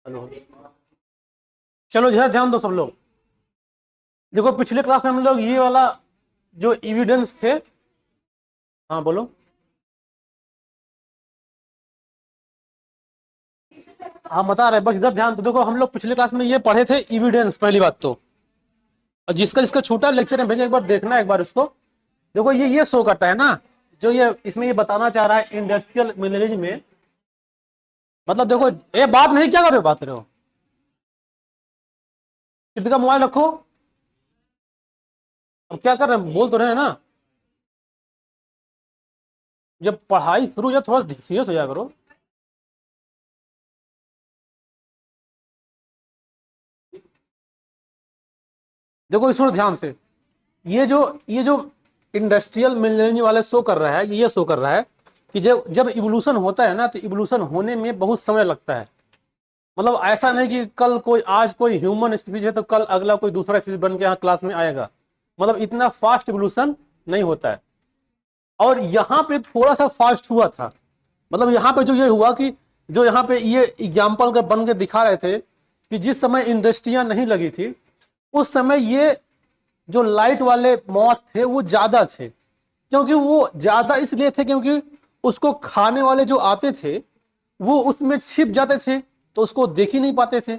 Hello. चलो इधर ध्यान दो सब लोग। देखो पिछले क्लास में हम लोग ये वाला जो एविडेंस थे। हाँ बोलो। हाँ बता रहे, बस इधर ध्यान दो। देखो हम लोग पिछले क्लास में ये पढ़े थे एविडेंस, पहली बात तो। और जिसका जिसका छोटा लेक्चर है भेजे, एक बार देखना एक बार उसको। देखो ये शो करता है ना, जो ये इसमें ये बताना चाह रहा है इंडस्ट्रियल मिनरलिज्म में। मतलब देखो, ये बात नहीं, क्या कर रहे हो, बात कर रहे हो। कृतिका मोबाइल रखो। अब क्या कर रहे हैं, बोल तो रहे हैं ना। जब पढ़ाई शुरू हो जाए थोड़ा सीरियस हो जाया करो। देखो इसको ध्यान से। ये जो इंडस्ट्रियल मिनरलिज्म वाले शो कर रहा है, ये शो कर रहा है कि जब जब इवोल्यूशन होता है ना, तो इवोल्यूशन होने में बहुत समय लगता है। मतलब ऐसा नहीं कि कल कोई, आज कोई ह्यूमन स्पीसीज है तो कल अगला कोई दूसरा स्पीसीज बन के यहाँ क्लास में आएगा। मतलब इतना फास्ट इवोल्यूशन नहीं होता है। और यहाँ पे थोड़ा सा फास्ट हुआ था। मतलब यहाँ पे जो ये हुआ कि जो यहाँ पे ये एग्जाम्पल का बन के दिखा रहे थे कि जिस समय इंडस्ट्रियां नहीं लगी थी, उस समय ये जो लाइट वाले मॉथ थे वो ज्यादा थे। क्योंकि वो ज्यादा इसलिए थे क्योंकि उसको खाने वाले जो आते थे वो उसमें छिप जाते थे, तो उसको देख ही नहीं पाते थे।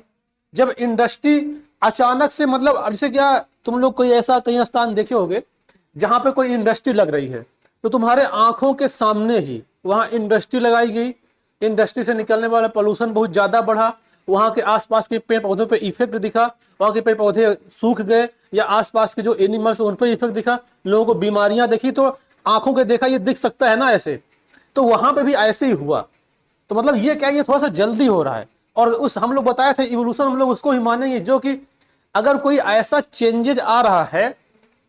जब इंडस्ट्री अचानक से, मतलब जैसे क्या, तुम लोग कोई ऐसा कहीं स्थान देखे होगे जहां पे कोई इंडस्ट्री लग रही है, तो तुम्हारे आंखों के सामने ही वहां इंडस्ट्री लगाई गई। इंडस्ट्री से निकलने वाला पोल्यूशन बहुत ज्यादा बढ़ा। वहां के आसपास के पेड़ पौधों पे इफेक्ट दिखा। वहां के पेड़ पौधे सूख गए, या आसपास के जो एनिमल्स उन पर इफेक्ट दिखा। लोगों को बीमारियां देखी, तो आंखों के देखा ये दिख सकता है ना ऐसे। तो वहां पे भी ऐसे ही हुआ। तो मतलब ये क्या, ये थोड़ा सा जल्दी हो रहा है। और उस हम लोग बताया था इवोल्यूशन, हम लोग उसको ही मानेंगे जो कि अगर कोई ऐसा चेंजेज आ रहा है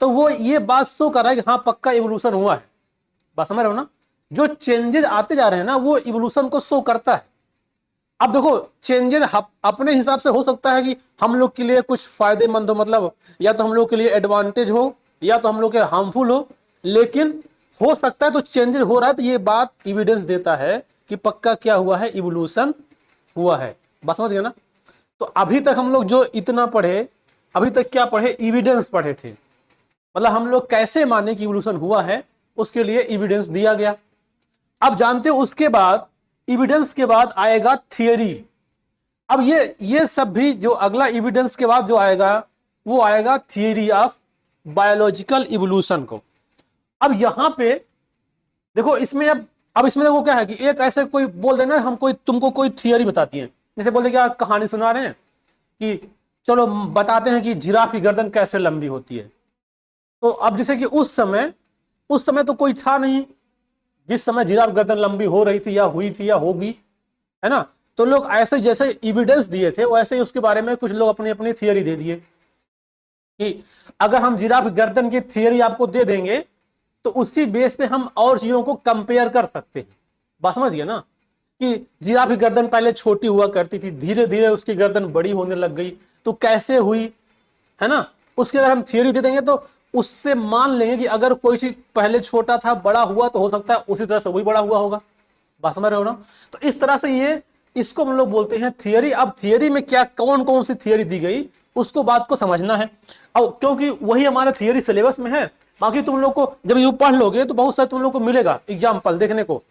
तो वो ये बात शो कर रहा है कि हाँ पक्का इवोल्यूशन हुआ है। बात समझ रहे हो ना। जो चेंजेस आते जा रहे हैं ना, वो इवोल्यूशन को शो करता है। अब देखो चेंजेस अपने हिसाब से हो सकता है कि हम लोग के लिए कुछ फायदेमंद हो, मतलब या तो हम लोग के लिए एडवांटेज हो या तो हम लोग के हार्मफुल हो। लेकिन हो सकता है, तो चेंजेस हो रहा है तो ये बात एविडेंस देता है कि पक्का क्या हुआ है, इवोल्यूशन हुआ है। बात समझ गए ना। तो अभी तक हम लोग जो इतना पढ़े, अभी तक क्या पढ़े, एविडेंस पढ़े थे। मतलब हम लोग कैसे माने कि इवोल्यूशन हुआ है, उसके लिए एविडेंस दिया गया। अब जानते हो उसके बाद, एविडेंस के बाद आएगा थियरी। अब ये सब भी जो अगला एविडेंस के बाद जो आएगा, वो आएगा थियरी ऑफ बायोलॉजिकल इवोल्यूशन को। अब यहां पे देखो, इसमें अब इसमें देखो क्या है कि एक ऐसे कोई बोल देना, हम कोई तुमको कोई थियरी बताती है। जैसे बोलते कि आप कहानी सुना रहे हैं कि चलो बताते हैं कि जिराफ की गर्दन कैसे लंबी होती है। तो अब जैसे कि उस समय तो कोई था नहीं जिस समय जिराफ गर्दन लंबी हो रही थी या हुई थी या होगी, है ना। तो लोग ऐसे जैसे एविडेंस दिए थे वैसे ही उसके बारे में कुछ लोग अपनी अपनी थियरी दे दिए कि अगर हम जिराफ गर्दन की थियरी आपको दे देंगे तो उसी बेस पे हम और चीजों को कंपेयर कर सकते हैं। बात समझ गए ना, कि जिराफ की गर्दन पहले छोटी हुआ करती थी, धीरे धीरे उसकी गर्दन बड़ी होने लग गई, तो कैसे हुई, है ना। उसकी अगर हम थियरी दे देंगे तो उससे मान लेंगे कि अगर कोई चीज पहले छोटा था बड़ा हुआ तो हो सकता है उसी तरह से वही बड़ा हुआ होगा। बात समझ रहे हो ना। तो इस तरह से ये, इसको हम लोग बोलते हैं थियरी। अब थियरी में क्या, कौन कौन सी थियरी दी गई, उसको बात को समझना है। अब क्योंकि वही हमारे थियरी सिलेबस में है। बाकी तुम लोग को जब ये पढ़ लोगे तो बहुत सारे तुम लोग को मिलेगा एग्जाम्पल देखने को।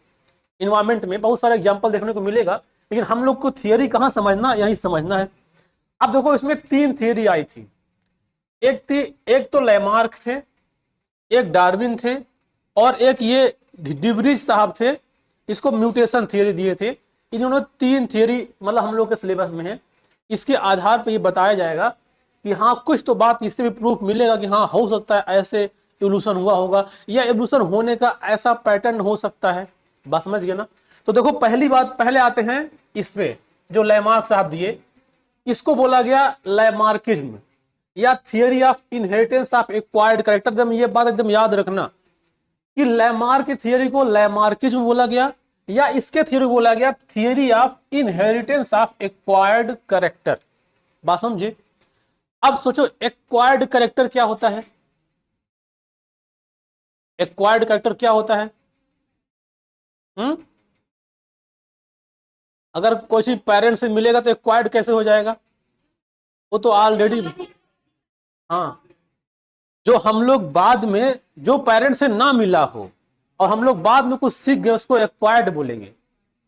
इन्वायरमेंट में बहुत सारा एग्जाम्पल देखने को मिलेगा, लेकिन हम लोग को थियरी कहां समझना, यही समझना है। अब देखो इसमें तीन थियरी आई थी। एक तो लैमार्क थे, एक डार्विन थे, और एक ये डिवरीज साहब थे। इसको म्यूटेशन थियरी दिए थे। इन्होंने तीन थियरी मतलब हम लोग के सिलेबस में है। इसके आधार पर ये बताया जाएगा कि हाँ कुछ तो बात इससे भी प्रूफ मिलेगा कि हाँ हो सकता है ऐसे इवोल्यूशन हुआ होगा, या इवोल्यूशन होने का ऐसा पैटर्न हो सकता है। बात समझ गए ना। तो देखो पहली बात, पहले आते हैं इस पे जो लैमार्क साहब दिए। इसको बोला गया लैमार्किज्म या theory of inheritance of acquired character. एकदम ये बात एकदम याद रखना कि लैमार्क की थियरी को लैमार्किज्म बोला गया, या इसके थियरी बोला गया theory of inheritance of acquired character. बात समझे। अब सोचो एक्वायर्ड कैरेक्टर क्या होता है। एक्वायर्ड कैरेक्टर क्या होता है। हम्म अगर कोई पेरेंट से मिलेगा तो एक्वायर्ड कैसे हो जाएगा? वो तो ऑलरेडी, हाँ, जो हम लोग बाद में, जो पेरेंट से ना मिला हो और हम लोग बाद में कुछ सीख गए, उसको एक्वायर्ड बोलेंगे।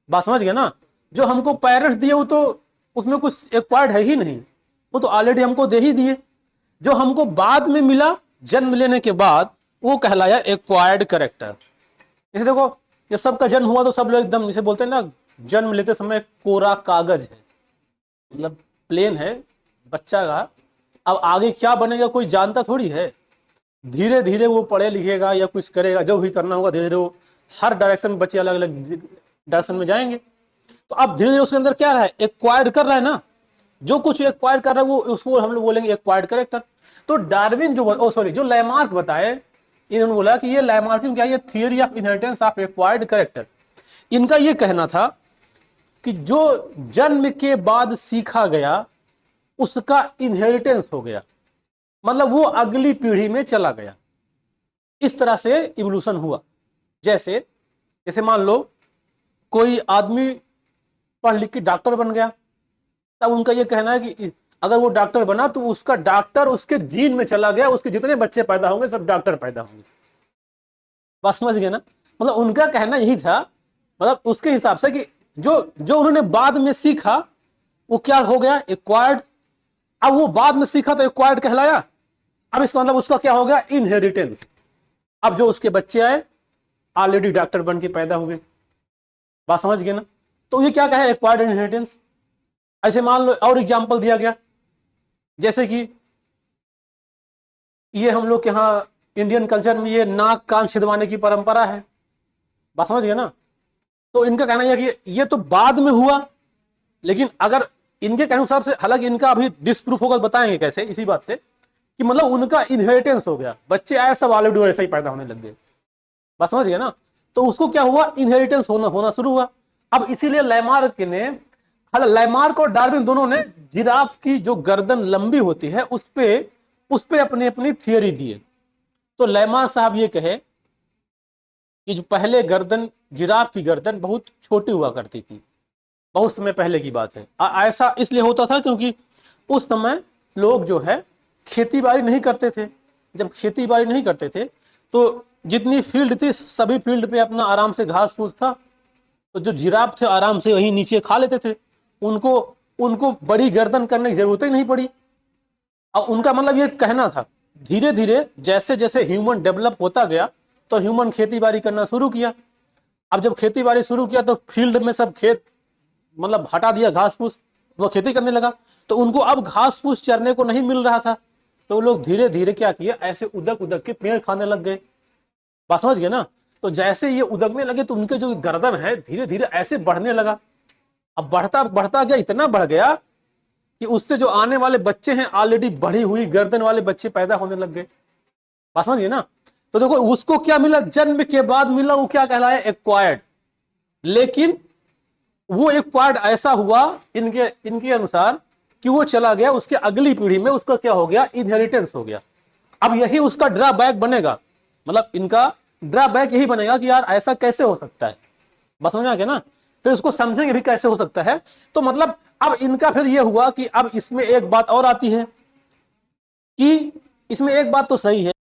बात समझ गए ना? जो हमको पेरेंट्स दिए वो तो उसमें कुछ एक्वायर्ड है ही नहीं, वो तो ऑलरेडी हमको दे ही दिए। जो हमको बाद में मिला जन्म लेने के बाद, वो कहलाया एक्वायर्ड कैरेक्टर। जैसे देखो, जब सबका जन्म हुआ तो सब लोग एकदम, जैसे बोलते हैं ना, जन्म लेते समय कोरा कागज है, मतलब प्लेन है बच्चा का, अब आगे क्या बनेगा कोई जानता थोड़ी है। धीरे धीरे वो पढ़े लिखेगा या कुछ करेगा, जो भी करना होगा धीरे धीरे वो, हर डायरेक्शन में बच्चे अलग अलग डायरेक्शन में जाएंगे। तो अब धीरे धीरे उसके अंदर क्या रहा है, एक्वायर्ड कर रहा है ना, जो कुछ एक्वायर कर रहा है वो, उसको हम लोग बोलेंगे एक्वायर्ड कैरेक्टर। तो डार्विन जो लैमार्क बताए, इन्होंने बोला कि ये लैमार्किंग क्या है, ये theory of inheritance of acquired character. इनका ये कहना था कि जो जन्म के बाद सीखा गया उसका इनहेरिटेंस हो गया, मतलब वो अगली पीढ़ी में चला गया। इस तरह से इवोल्यूशन हुआ। जैसे जैसे मान लो कोई आदमी पढ़ लिख के डॉक्टर बन गया, तब उनका ये कहना है कि अगर वो डॉक्टर बना तो उसका डॉक्टर उसके जीन में चला गया, उसके जितने बच्चे पैदा होंगे सब डॉक्टर पैदा होंगे। बात समझ गए ना? मतलब उनका कहना यही था, मतलब उसके हिसाब से कि जो जो उन्होंने बाद में सीखा वो क्या हो गया, एक्वायर्ड। अब वो बाद में सीखा तो एक्वायर्ड कहलाया, अब इसका मतलब उसका क्या हो गया, इनहेरिटेंस। अब जो उसके बच्चे आए ऑलरेडी डॉक्टर बन के पैदा हुए। बात समझ गए ना? तो ये क्या कहा, एक्वायर्ड इनहेरिटेंस। ऐसे मान लो और एग्जांपल दिया गया, जैसे कि ये हम लोग के यहाँ इंडियन कल्चर में ये नाक कान छिदवाने की परंपरा है। बात समझ गए ना? तो इनका कहना यह कि ये तो बाद में हुआ, लेकिन अगर इनके कहने हिसाब से, हालांकि इनका अभी डिस्प्रूफ होगा, बताएंगे कैसे, इसी बात से कि मतलब उनका इनहेरिटेंस हो गया, बच्चे आए सब ऑलरेडी ऐसे ही पैदा होने लग गए। बात समझ गए ना? तो उसको क्या हुआ, इनहेरिटेंस होना शुरू हुआ। अब इसीलिए लैमार्क ने, हालांकि लैमार्क और डार्विन दोनों ने जिराफ की जो गर्दन लंबी होती है उस पे अपनी अपनी थियरी दिए। तो लैमार्क साहब ये कहे कि जो पहले गर्दन, जिराफ की गर्दन बहुत छोटी हुआ करती थी, बहुत समय पहले की बात है। ऐसा इसलिए होता था क्योंकि उस समय लोग जो है खेती बाड़ी नहीं करते थे। जब खेती बाड़ी नहीं करते थे तो जितनी फील्ड थी सभी फील्ड पे अपना आराम से घास फूस था, तो जो जिराफ थे आराम से वहीं नीचे खा लेते थे, उनको बड़ी गर्दन करने की जरूरत ही नहीं पड़ी। और उनका मतलब ये कहना था, धीरे धीरे जैसे जैसे ह्यूमन डेवलप होता गया तो ह्यूमन खेती बाड़ी करना शुरू किया। अब जब खेती बाड़ी शुरू किया तो फील्ड में सब खेत मतलब हटा दिया घास फूस, वो खेती करने लगा, तो उनको अब घास फूस चरने को नहीं मिल रहा था, तो वो लोग धीरे धीरे क्या किया, ऐसे उदक उदक के पेड़ खाने लग गए। बात समझ गए ना? तो जैसे ये उदकने लगे तो उनके जो गर्दन है धीरे धीरे ऐसे बढ़ने लगा। अब बढ़ता बढ़ता गया, इतना बढ़ गया कि उससे जो आने वाले बच्चे हैं ऑलरेडी बढ़ी हुई गर्दन वाले बच्चे पैदा होने लग गए। बात समझ गए ना? तो देखो उसको क्या मिला, जन्म के बाद मिला, वो क्या कहलाया, एक्वायर्ड। लेकिन वो एक्वायर्ड ऐसा हुआ इनके अनुसार कि वो चला गया उसके अगली पीढ़ी में, उसका क्या हो गया, इनहेरिटेंस हो गया। अब यही उसका ड्रॉबैक बनेगा, मतलब इनका ड्रॉबैक यही बनेगा कि यार ऐसा कैसे हो सकता है। बस समझ आ गया ना? फिर उसको समझेंगे भी कैसे हो सकता है। तो मतलब अब इनका फिर ये हुआ कि अब इसमें एक बात और आती है कि इसमें एक बात तो सही है